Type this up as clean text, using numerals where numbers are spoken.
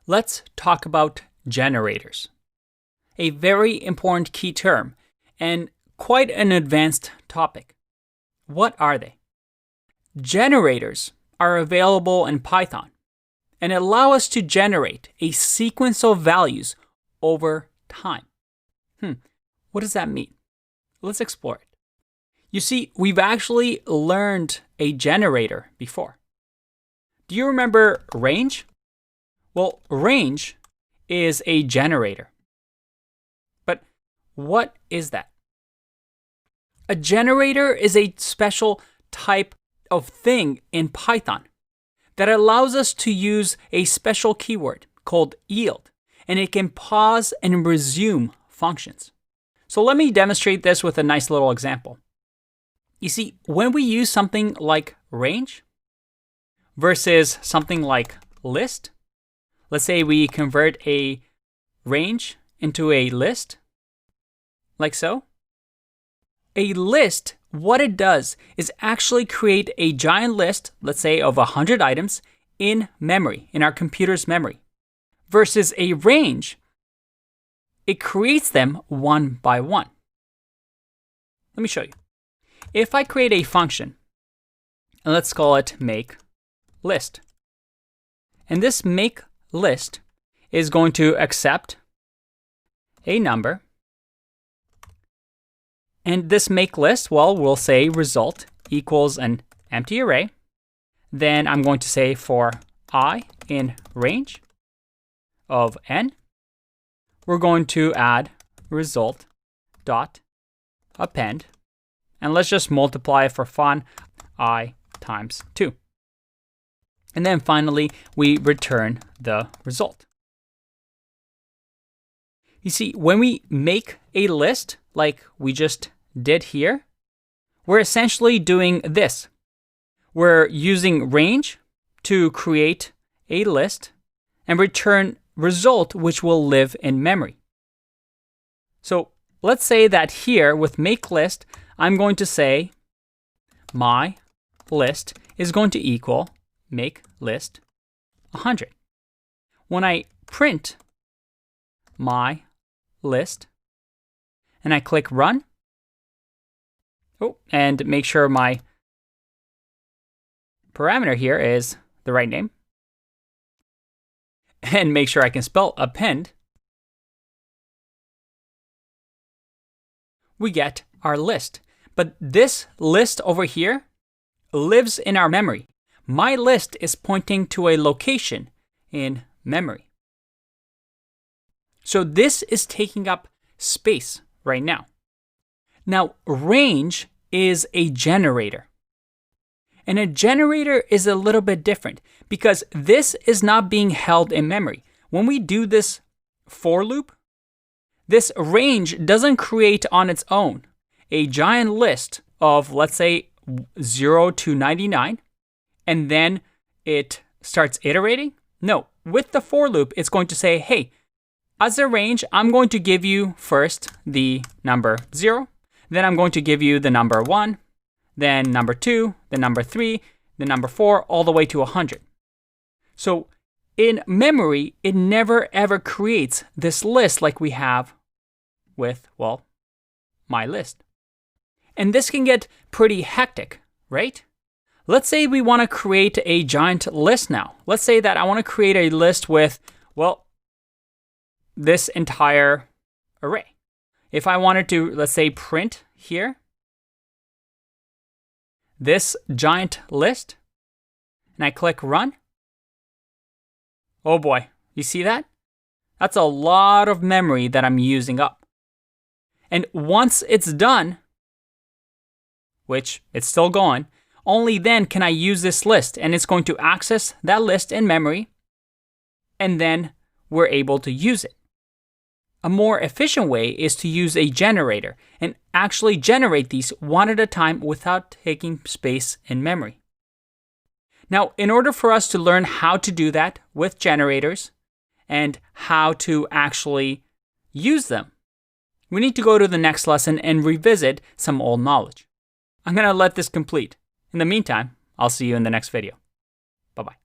Let's talk about generators. A very important key term and quite an advanced topic. What are they? Generators are available in Python and allow us to generate a sequence of values over time. What does that mean? Let's explore it. You see, we've actually learned a generator before. Do you remember range? Well, range is a generator. But what is that? A generator is a special type of thing in Python that allows us to use a special keyword called yield, and it can pause and resume functions. So let me demonstrate this with a nice little example. You see, when we use something like range versus something like list, let's say we convert a range into a list, like so. A list, what it does is actually create a giant list, let's say of 100 items in memory, in our computer's memory, versus a range. It creates them one by one. Let me show you. If I create a function, and let's call it make list, and this make list is going to accept a number, and this make list, well, we'll say result equals an empty array. Then I'm going to say for I in range of n, we're going to add result dot append, and let's just multiply for fun I times 2. And then finally, we return the result. You see, when we make a list, like we just did here, we're essentially doing this. We're using range to create a list and return result which will live in memory. So let's say that here with make list, I'm going to say my list is going to equal make list 100. When I print my list and I click run, and make sure my parameter here is the right name, and make sure I can spell append, we get our list. But this list over here lives in our memory. My list is pointing to a location in memory. So this is taking up space right now. Now, range is a generator. And a generator is a little bit different because this is not being held in memory. When we do this for loop, this range doesn't create on its own a giant list of, let's say, 0 to 99, and then it starts iterating. No, with the for loop, it's going to say, hey, as a range, I'm going to give you first the number 0, then I'm going to give you the number 1, then number 2, then number 3, then number 4, all the way to 100. So in memory, it never ever creates this list like we have with, well, my list. And this can get pretty hectic, right? Let's say we want to create a giant list now. Let's say that I want to create a list with, well, this entire array. If I wanted to, let's say, print here this giant list, and I click run, oh boy, you see that? That's a lot of memory that I'm using up. And once it's done, which it's still going, only then can I use this list, and it's going to access that list in memory, and then we're able to use it. A more efficient way is to use a generator and actually generate these one at a time without taking space in memory. Now, in order for us to learn how to do that with generators and how to actually use them, we need to go to the next lesson and revisit some old knowledge. I'm going to let this complete. In the meantime, I'll see you in the next video. Bye-bye.